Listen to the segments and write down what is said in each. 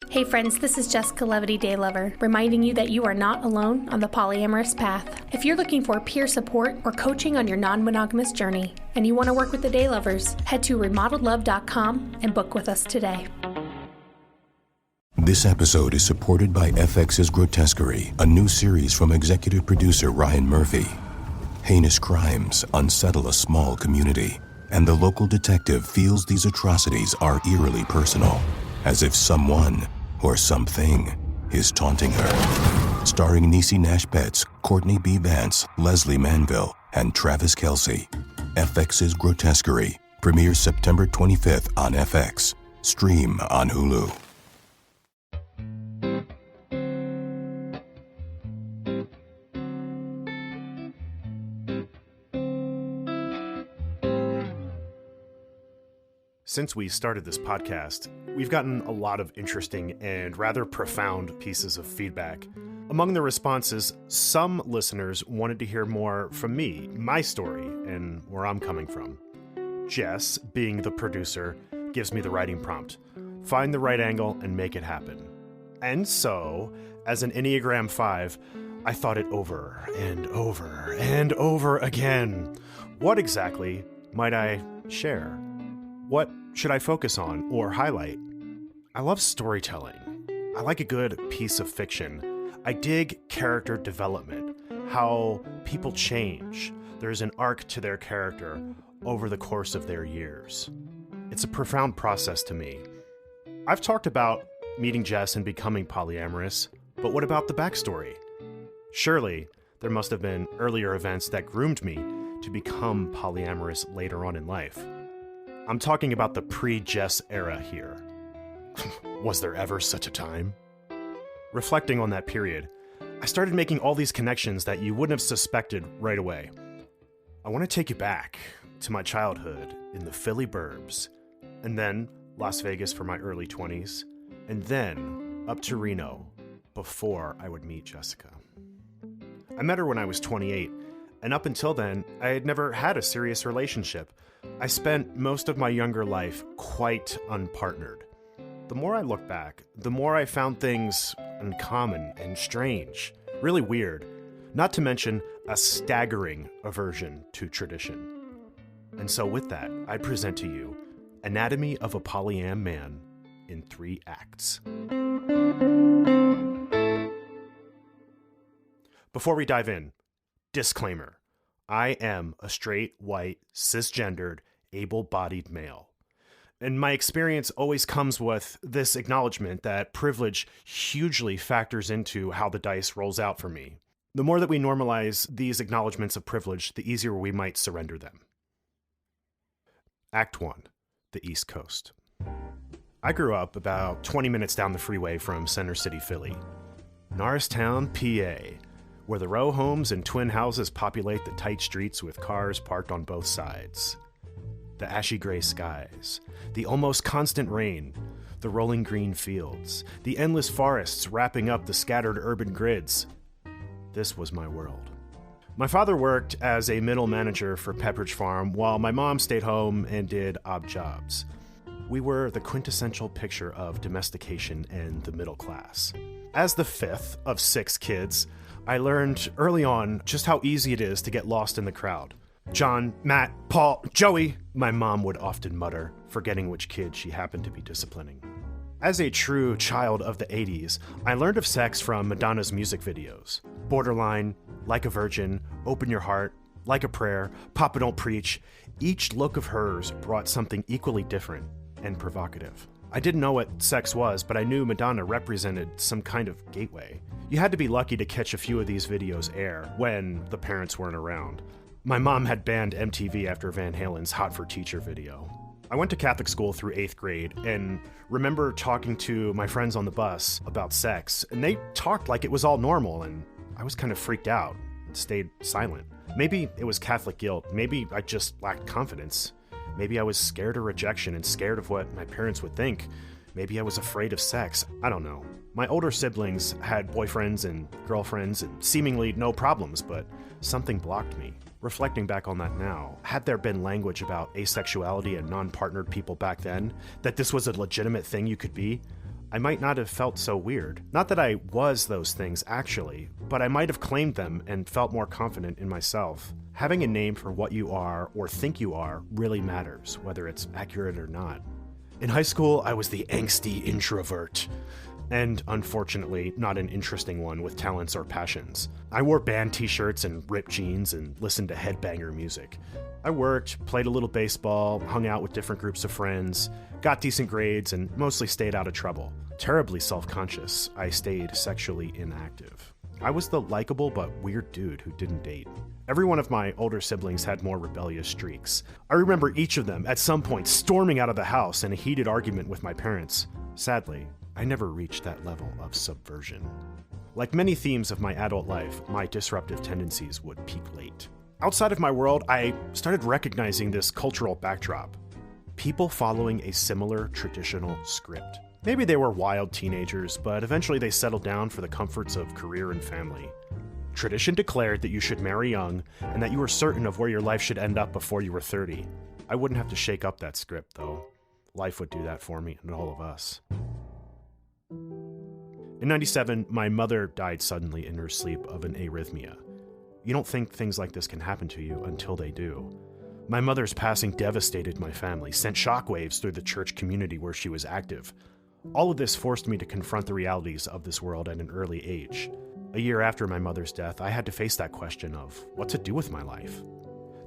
Hey friends, this is Jessica-levity Daylover, reminding you that you are not alone on the polyamorous path. If you're looking for peer support or coaching on your non-monogamous journey, and you want to work with the Daylovers, head to remodeledlove.com and book with us today. This episode is supported by FX's Grotesquerie, a new series from executive producer Ryan Murphy. Heinous crimes unsettle a small community, and the local detective feels these atrocities are eerily personal, as if someone or something is taunting her. Starring Niecy Nash-Betts, Courtney B. Vance, Leslie Manville, and Travis Kelce. FX's Grotesquerie premieres September 25th on FX. Stream on Hulu. Since we started this podcast, we've gotten a lot of interesting and rather profound pieces of feedback. Among the responses, some listeners wanted to hear more from me, my story, and where I'm coming from. Jess, being the producer, gives me the writing prompt. Find the right angle and make it happen. And so, as an Enneagram 5, I thought it over and over and over again. What exactly might I share? What should I focus on or highlight? I love storytelling. I like a good piece of fiction. I dig character development, how people change. There's an arc to their character over the course of their years. It's a profound process to me. I've talked about meeting Jess and becoming polyamorous, but what about the backstory? Surely, there must have been earlier events that groomed me to become polyamorous later on in life. I'm talking about the pre-Jess era here. Was there ever such a time? Reflecting on that period, I started making all these connections that you wouldn't have suspected right away. I want to take you back to my childhood in the Philly burbs, and then Las Vegas for my early 20s, and then up to Reno before I would meet Jessica. I met her when I was 28, and up until then, I had never had a serious relationship. I spent most of my younger life quite unpartnered. The more I look back, the more I found things uncommon and strange, really weird, not to mention a staggering aversion to tradition. And so with that, I present to you Anatomy of a Polyam Man in 3 acts. Before we dive in, disclaimer. I am a straight, white, cisgendered, able-bodied male. And my experience always comes with this acknowledgement that privilege hugely factors into how the dice rolls out for me. The more that we normalize these acknowledgements of privilege, the easier we might surrender them. Act 1, the East Coast. I grew up about 20 minutes down the freeway from Center City, Philly. Norristown, PA, where the row homes and twin houses populate the tight streets with cars parked on both sides. The ashy gray skies, the almost constant rain, the rolling green fields, the endless forests wrapping up the scattered urban grids. This was my world. My father worked as a middle manager for Pepperidge Farm while my mom stayed home and did odd jobs. We were the quintessential picture of domestication and the middle class. As the 5th of 6 kids, I learned early on just how easy it is to get lost in the crowd. John, Matt, Paul, Joey, my mom would often mutter, forgetting which kid she happened to be disciplining. As a true child of the 80s, I learned of sex from Madonna's music videos. Borderline, Like a Virgin, Open Your Heart, Like a Prayer, Papa Don't Preach. Each look of hers brought something equally different and provocative. I didn't know what sex was, but I knew Madonna represented some kind of gateway. You had to be lucky to catch a few of these videos air when the parents weren't around. My mom had banned MTV after Van Halen's Hot for Teacher video. I went to Catholic school through 8th grade and remember talking to my friends on the bus about sex, and they talked like it was all normal, and I was kind of freaked out and stayed silent. Maybe it was Catholic guilt. Maybe I just lacked confidence. Maybe I was scared of rejection and scared of what my parents would think. Maybe I was afraid of sex. I don't know. My older siblings had boyfriends and girlfriends and seemingly no problems, but something blocked me. Reflecting back on that now, had there been language about asexuality and non-partnered people back then, that this was a legitimate thing you could be, I might not have felt so weird. Not that I was those things actually, but I might have claimed them and felt more confident in myself. Having a name for what you are or think you are really matters, whether it's accurate or not. In high school, I was the angsty introvert. And unfortunately, not an interesting one with talents or passions. I wore band t-shirts and ripped jeans and listened to headbanger music. I worked, played a little baseball, hung out with different groups of friends, got decent grades, and mostly stayed out of trouble. Terribly self-conscious, I stayed sexually inactive. I was the likable but weird dude who didn't date. Every one of my older siblings had more rebellious streaks. I remember each of them at some point storming out of the house in a heated argument with my parents. Sadly, I never reached that level of subversion. Like many themes of my adult life, my disruptive tendencies would peak late. Outside of my world, I started recognizing this cultural backdrop. People following a similar traditional script. Maybe they were wild teenagers, but eventually they settled down for the comforts of career and family. Tradition declared that you should marry young, and that you were certain of where your life should end up before you were 30. I wouldn't have to shake up that script, though. Life would do that for me and all of us. In 97, my mother died suddenly in her sleep of an arrhythmia. You don't think things like this can happen to you until they do. My mother's passing devastated my family, sent shockwaves through the church community where she was active. All of this forced me to confront the realities of this world at an early age. A year after my mother's death, I had to face that question of what to do with my life.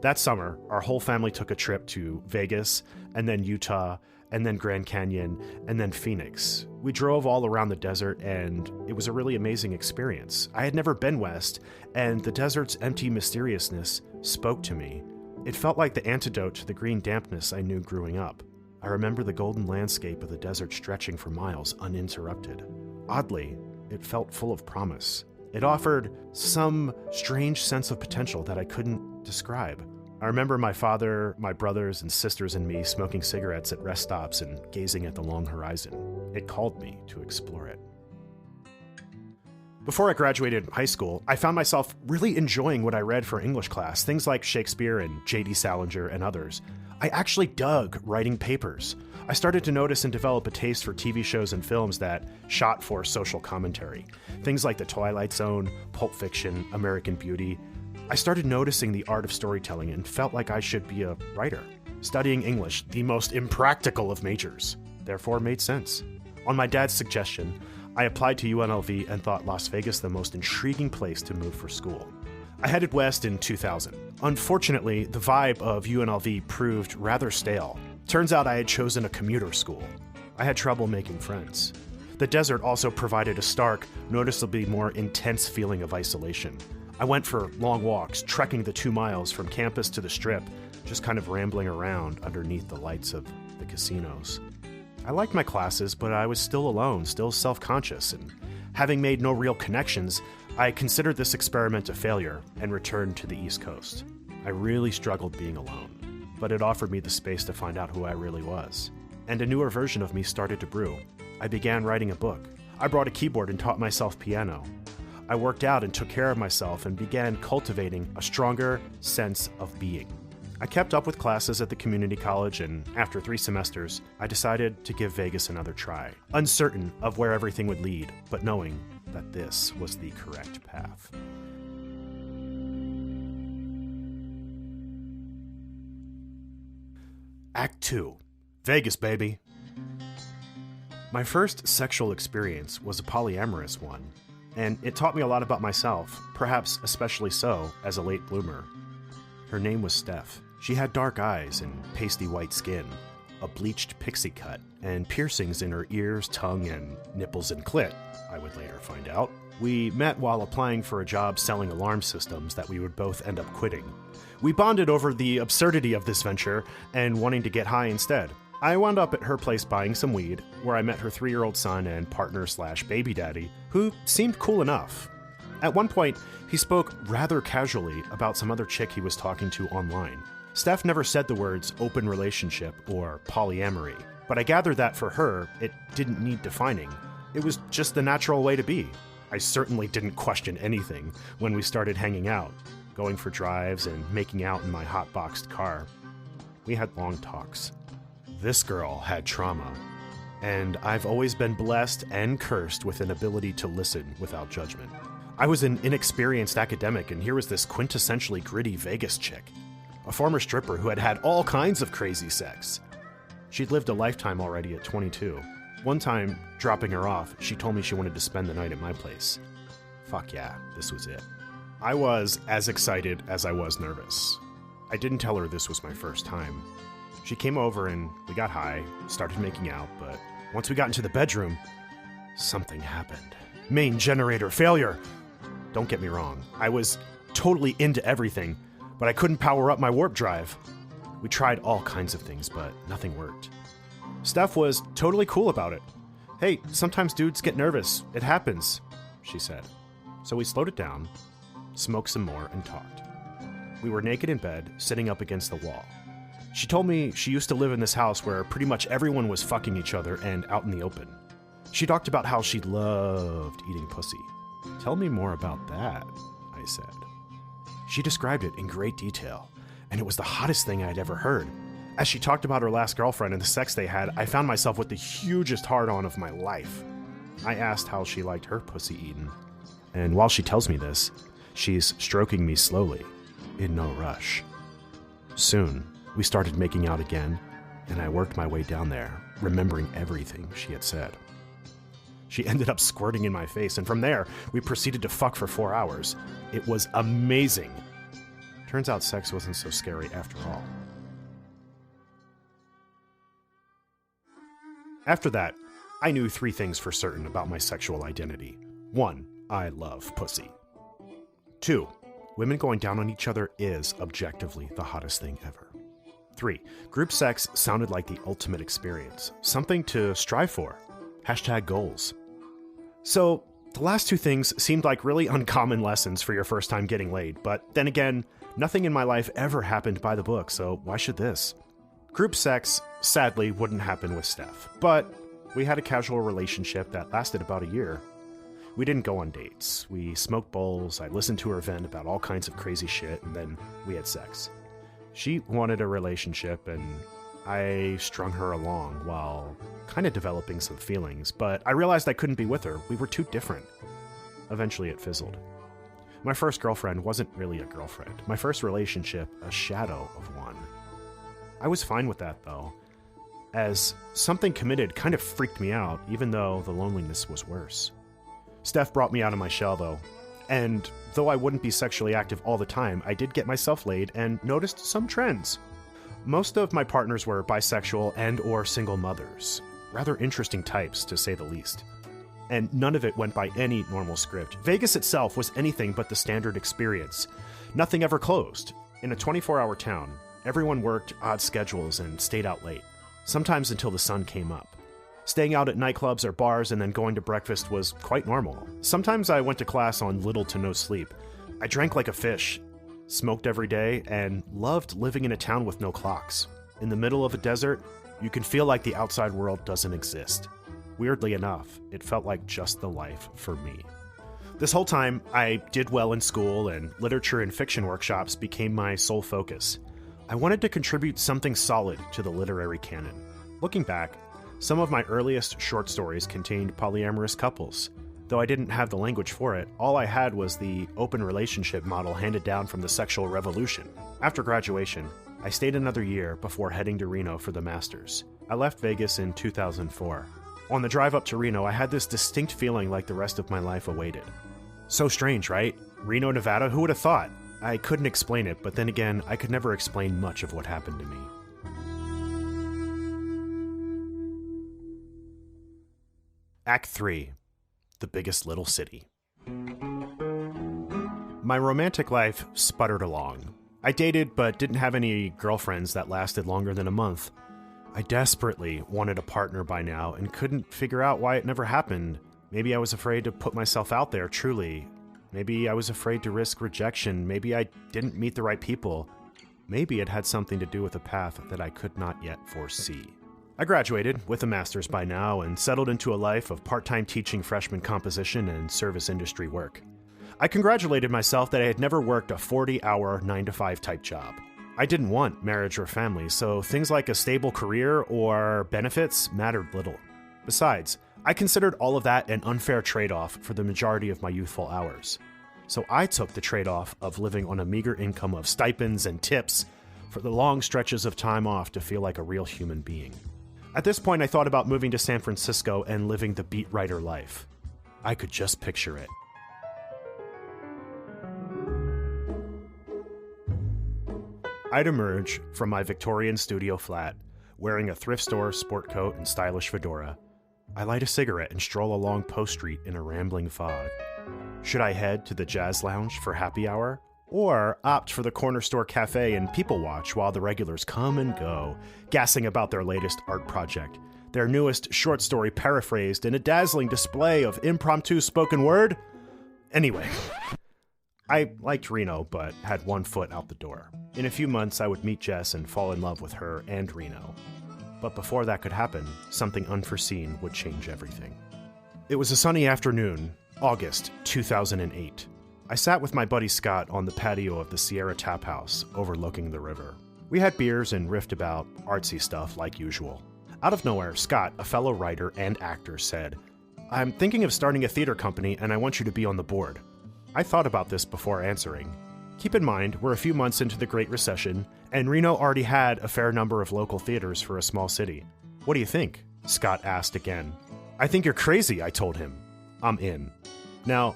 That summer, our whole family took a trip to Vegas, and then Utah, and then Grand Canyon, and then Phoenix. We drove all around the desert, and it was a really amazing experience. I had never been west, and the desert's empty mysteriousness spoke to me. It felt like the antidote to the green dampness I knew growing up. I remember the golden landscape of the desert stretching for miles uninterrupted. Oddly, it felt full of promise. It offered some strange sense of potential that I couldn't describe. I remember my father, my brothers and sisters and me smoking cigarettes at rest stops and gazing at the long horizon. It called me to explore it. Before I graduated high school, I found myself really enjoying what I read for English class, things like Shakespeare and J.D. Salinger and others. I actually dug writing papers. I started to notice and develop a taste for TV shows and films that shot for social commentary. Things like The Twilight Zone, Pulp Fiction, American Beauty. I started noticing the art of storytelling and felt like I should be a writer. Studying English, the most impractical of majors, therefore made sense. On my dad's suggestion, I applied to UNLV and thought Las Vegas the most intriguing place to move for school. I headed west in 2000. Unfortunately, the vibe of UNLV proved rather stale. Turns out I had chosen a commuter school. I had trouble making friends. The desert also provided a stark, noticeably more intense feeling of isolation. I went for long walks, trekking the 2 miles from campus to the Strip, just kind of rambling around underneath the lights of the casinos. I liked my classes, but I was still alone, still self-conscious, and having made no real connections, I considered this experiment a failure and returned to the East Coast. I really struggled being alone, but it offered me the space to find out who I really was. And a newer version of me started to brew. I began writing a book. I brought a keyboard and taught myself piano. I worked out and took care of myself and began cultivating a stronger sense of being. I kept up with classes at the community college, and after 3 semesters, I decided to give Vegas another try, uncertain of where everything would lead, but knowing that this was the correct path. Act 2. Vegas, baby. My first sexual experience was a polyamorous one, and it taught me a lot about myself, perhaps especially so as a late bloomer. Her name was Steph. She had dark eyes and pasty white skin, a bleached pixie cut, and piercings in her ears, tongue, and nipples and clit, I would later find out. We met while applying for a job selling alarm systems that we would both end up quitting. We bonded over the absurdity of this venture and wanting to get high instead. I wound up at her place buying some weed, where I met her 3-year-old son and partner/baby daddy, who seemed cool enough. At one point, he spoke rather casually about some other chick he was talking to online. Steph never said the words open relationship or polyamory, but I gathered that for her, it didn't need defining. It was just the natural way to be. I certainly didn't question anything when we started hanging out, going for drives and making out in my hot-boxed car. We had long talks. This girl had trauma. and I've always been blessed and cursed with an ability to listen without judgment. I was an inexperienced academic, and here was this quintessentially gritty Vegas chick, a former stripper who had had all kinds of crazy sex. She'd lived a lifetime already at 22. One time, dropping her off, she told me she wanted to spend the night at my place. Fuck yeah, this was it. I was as excited as I was nervous. I didn't tell her this was my first time. She came over and we got high, started making out, but once we got into the bedroom, something happened. Main generator failure. Don't get me wrong, I was totally into everything, but I couldn't power up my warp drive. We tried all kinds of things, but nothing worked. Steph was totally cool about it. Hey, sometimes dudes get nervous. It happens, she said. So we slowed it down, smoked some more, and talked. We were naked in bed, sitting up against the wall. She told me she used to live in this house where pretty much everyone was fucking each other and out in the open. She talked about how she loved eating pussy. Tell me more about that, I said. She described it in great detail, and it was the hottest thing I'd ever heard. As she talked about her last girlfriend and the sex they had, I found myself with the hugest hard-on of my life. I asked how she liked her pussy eaten, and while she tells me this, she's stroking me slowly, in no rush. Soon, we started making out again, and I worked my way down there, remembering everything she had said. She ended up squirting in my face, and from there, we proceeded to fuck for 4 hours. It was amazing. Turns out sex wasn't so scary after all. After that, I knew 3 things for certain about my sexual identity. 1, I love pussy. 2, women going down on each other is objectively the hottest thing ever. 3, group sex sounded like the ultimate experience, something to strive for. #goals. So, the last 2 things seemed like really uncommon lessons for your first time getting laid, but then again, nothing in my life ever happened by the book, so why should this? Group sex, sadly, wouldn't happen with Steph, but we had a casual relationship that lasted about a year. We didn't go on dates. We smoked bowls, I listened to her vent about all kinds of crazy shit, and then we had sex. She wanted a relationship, and I strung her along while kind of developing some feelings, but I realized I couldn't be with her. We were too different. Eventually it fizzled. My first girlfriend wasn't really a girlfriend. My first relationship, a shadow of one. I was fine with that, though, as something committed kind of freaked me out, even though the loneliness was worse. Steph brought me out of my shell, though, and though I wouldn't be sexually active all the time, I did get myself laid and noticed some trends. Most of my partners were bisexual and or single mothers. Rather interesting types, to say the least. And none of it went by any normal script. Vegas itself was anything but the standard experience. Nothing ever closed. In a 24-hour town, everyone worked odd schedules and stayed out late, sometimes until the sun came up. Staying out at nightclubs or bars and then going to breakfast was quite normal. Sometimes I went to class on little to no sleep. I drank like a fish, smoked every day, and loved living in a town with no clocks. In the middle of a desert, you can feel like the outside world doesn't exist. Weirdly enough, it felt like just the life for me. This whole time, I did well in school, and literature and fiction workshops became my sole focus. I wanted to contribute something solid to the literary canon. Looking back, some of my earliest short stories contained polyamorous couples. Though I didn't have the language for it, all I had was the open relationship model handed down from the sexual revolution. After graduation, I stayed another year before heading to Reno for the master's. I left Vegas in 2004. On the drive up to Reno, I had this distinct feeling like the rest of my life awaited. So strange, right? Reno, Nevada, who would have thought? I couldn't explain it, but then again, I could never explain much of what happened to me. Act 3. The Biggest Little City. My romantic life sputtered along. I dated but didn't have any girlfriends that lasted longer than a month. I desperately wanted a partner by now and couldn't figure out why it never happened. Maybe I was afraid to put myself out there truly. Maybe I was afraid to risk rejection. Maybe I didn't meet the right people. Maybe it had something to do with a path that I could not yet foresee. I graduated with a master's by now and settled into a life of part-time teaching freshman composition and service industry work. I congratulated myself that I had never worked a 40-hour 9-to-5 type job. I didn't want marriage or family, so things like a stable career or benefits mattered little. Besides, I considered all of that an unfair trade-off for the majority of my youthful hours. So I took the trade-off of living on a meager income of stipends and tips for the long stretches of time off to feel like a real human being. At this point, I thought about moving to San Francisco and living the beat writer life. I could just picture it. I'd emerge from my Victorian studio flat, wearing a thrift store sport coat and stylish fedora. I light a cigarette and stroll along Post Street in a rambling fog. Should I head to the jazz lounge for happy hour? Or opt for the corner store cafe and people watch while the regulars come and go, gassing about their latest art project, their newest short story paraphrased in a dazzling display of impromptu spoken word? Anyway, I liked Reno, but had one foot out the door. In a few months, I would meet Jess and fall in love with her and Reno. But before that could happen, something unforeseen would change everything. It was a sunny afternoon, August 2008. I sat with my buddy Scott on the patio of the Sierra Tap House, overlooking the river. We had beers and riffed about artsy stuff like usual. Out of nowhere, Scott, a fellow writer and actor, said, "I'm thinking of starting a theater company and I want you to be on the board." I thought about this before answering. Keep in mind, we're a few months into the Great Recession, and Reno already had a fair number of local theaters for a small city. "What do you think?" Scott asked again. "I think you're crazy," I told him. "I'm in." Now,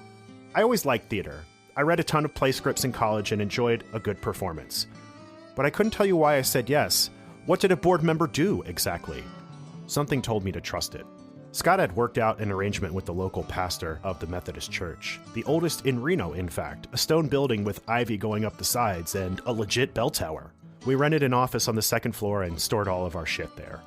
I always liked theater. I read a ton of play scripts in college and enjoyed a good performance. But I couldn't tell you why I said yes. What did a board member do exactly? Something told me to trust it. Scott had worked out an arrangement with the local pastor of the Methodist Church, the oldest in Reno, in fact, a stone building with ivy going up the sides and a legit bell tower. We rented an office on the second floor and stored all of our shit there.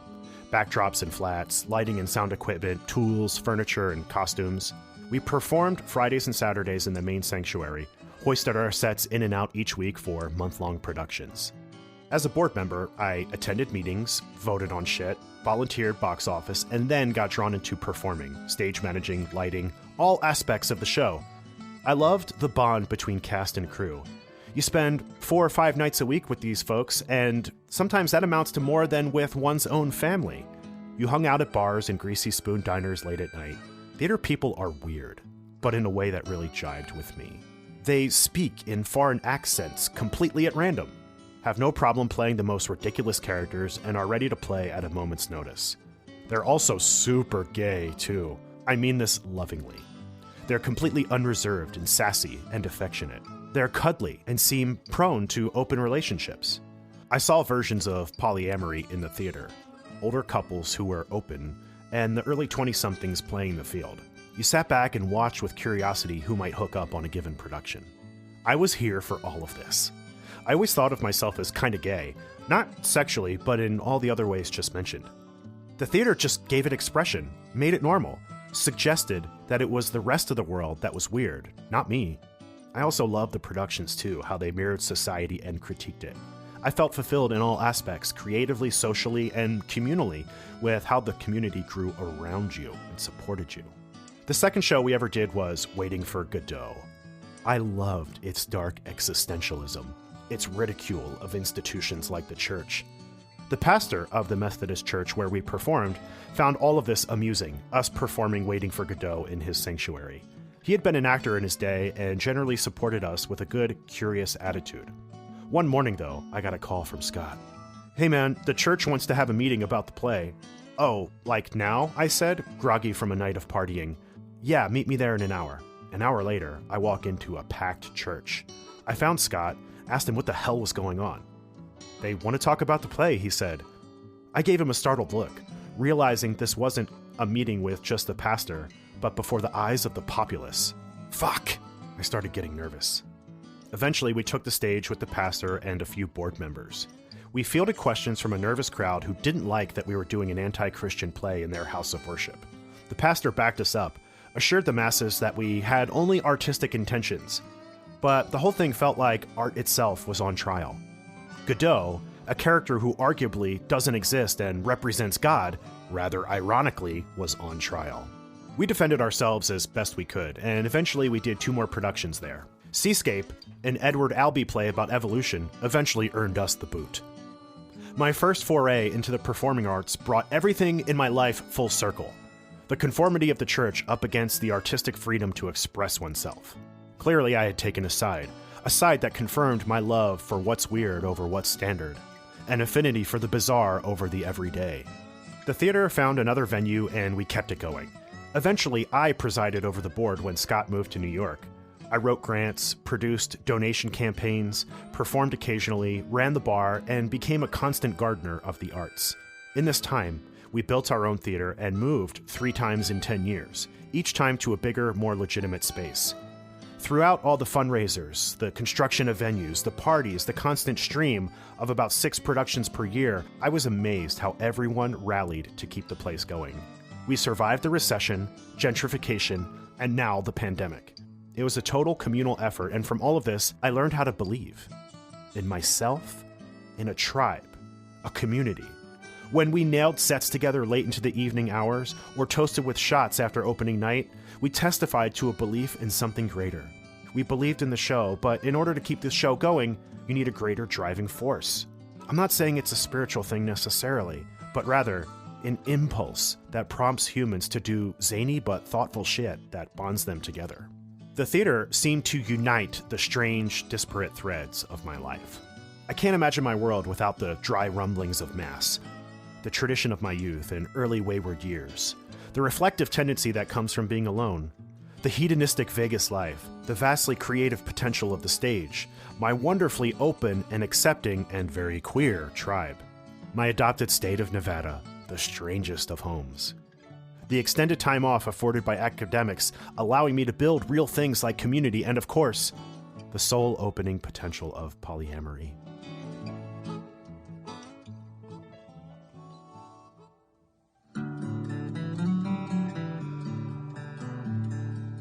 Backdrops and flats, lighting and sound equipment, tools, furniture, and costumes. We performed Fridays and Saturdays in the main sanctuary, hoisted our sets in and out each week for month-long productions. As a board member, I attended meetings, voted on shit, volunteered box office, and then got drawn into performing, stage managing, lighting, all aspects of the show. I loved the bond between cast and crew. You spend 4 or 5 nights a week with these folks, and sometimes that amounts to more than with one's own family. You hung out at bars and greasy spoon diners late at night. Theater people are weird, but in a way that really jived with me. They speak in foreign accents completely at random, have no problem playing the most ridiculous characters, and are ready to play at a moment's notice. They're also super gay, too. I mean this lovingly. They're completely unreserved and sassy and affectionate. They're cuddly and seem prone to open relationships. I saw versions of polyamory in the theater. Older couples who were open, and the early 20-somethings playing the field. You sat back and watched with curiosity who might hook up on a given production. I was here for all of this. I always thought of myself as kinda gay, not sexually, but in all the other ways just mentioned. The theater just gave it expression, made it normal, suggested that it was the rest of the world that was weird, not me. I also loved the productions too, how they mirrored society and critiqued it. I felt fulfilled in all aspects, creatively, socially, and communally, with how the community grew around you and supported you. The second show we ever did was Waiting for Godot. I loved its dark existentialism, its ridicule of institutions like the church. The pastor of the Methodist Church where we performed found all of this amusing, us performing Waiting for Godot in his sanctuary. He had been an actor in his day and generally supported us with a good, curious attitude. One morning, though, I got a call from Scott. "Hey man, the church wants to have a meeting about the play." "Oh, like now?" I said, groggy from a night of partying. "Yeah, meet me there in an hour." An hour later, I walk into a packed church. I found Scott, asked him what the hell was going on. "They want to talk about the play," he said. I gave him a startled look, realizing this wasn't a meeting with just the pastor, but before the eyes of the populace. Fuck! I started getting nervous. Eventually, we took the stage with the pastor and a few board members. We fielded questions from a nervous crowd who didn't like that we were doing an anti-Christian play in their house of worship. The pastor backed us up, assured the masses that we had only artistic intentions, but the whole thing felt like art itself was on trial. Godot, a character who arguably doesn't exist and represents God, rather ironically, was on trial. We defended ourselves as best we could, and eventually we did 2 more productions there. Seascape, an Edward Albee play about evolution, eventually earned us the boot. My first foray into the performing arts brought everything in my life full circle. The conformity of the church up against the artistic freedom to express oneself. Clearly, I had taken a side that confirmed my love for what's weird over what's standard, an affinity for the bizarre over the everyday. The theater found another venue and we kept it going. Eventually, I presided over the board when Scott moved to New York. I wrote grants, produced donation campaigns, performed occasionally, ran the bar, and became a constant gardener of the arts. In this time, we built our own theater and moved 3 times in 10 years, each time to a bigger, more legitimate space. Throughout all the fundraisers, the construction of venues, the parties, the constant stream of about 6 productions per year, I was amazed how everyone rallied to keep the place going. We survived the recession, gentrification, and now the pandemic. It was a total communal effort, and from all of this, I learned how to believe. In myself, in a tribe, a community. When we nailed sets together late into the evening hours, or toasted with shots after opening night, we testified to a belief in something greater. We believed in the show, but in order to keep this show going, you need a greater driving force. I'm not saying it's a spiritual thing necessarily, but rather an impulse that prompts humans to do zany but thoughtful shit that bonds them together. The theater seemed to unite the strange, disparate threads of my life. I can't imagine my world without the dry rumblings of Mass, the tradition of my youth and early wayward years, the reflective tendency that comes from being alone, the hedonistic Vegas life, the vastly creative potential of the stage, my wonderfully open and accepting and very queer tribe, my adopted state of Nevada, the strangest of homes. The extended time off afforded by academics, allowing me to build real things like community, and of course, the soul-opening potential of polyamory.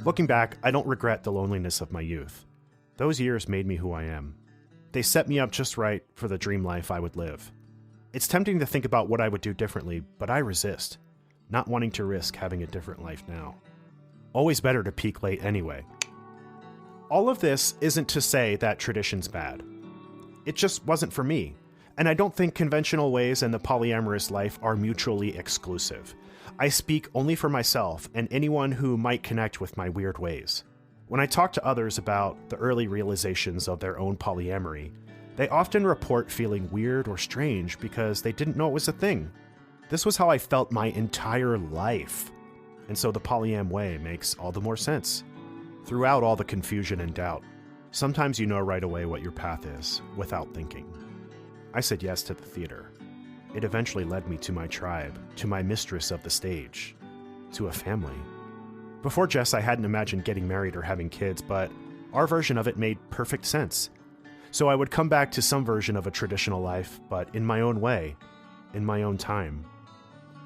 Looking back, I don't regret the loneliness of my youth. Those years made me who I am. They set me up just right for the dream life I would live. It's tempting to think about what I would do differently, but I resist, not wanting to risk having a different life now. Always better to peak late anyway. All of this isn't to say that tradition's bad. It just wasn't for me, and I don't think conventional ways and the polyamorous life are mutually exclusive. I speak only for myself and anyone who might connect with my weird ways. When I talk to others about the early realizations of their own polyamory, they often report feeling weird or strange because they didn't know it was a thing. This was how I felt my entire life. And so the polyam way makes all the more sense. Throughout all the confusion and doubt, sometimes you know right away what your path is, without thinking. I said yes to the theater. It eventually led me to my tribe, to my mistress of the stage, to a family. Before Jess, I hadn't imagined getting married or having kids, but our version of it made perfect sense. So I would come back to some version of a traditional life, but in my own way, in my own time.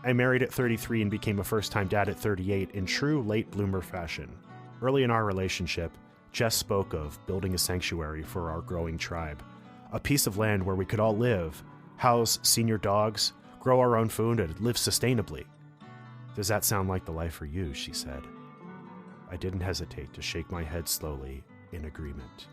I married at 33 and became a first-time dad at 38 in true late bloomer fashion. Early in our relationship, Jess spoke of building a sanctuary for our growing tribe, a piece of land where we could all live, house senior dogs, grow our own food, and live sustainably. Does that sound like the life for you? She said. I didn't hesitate to shake my head slowly in agreement.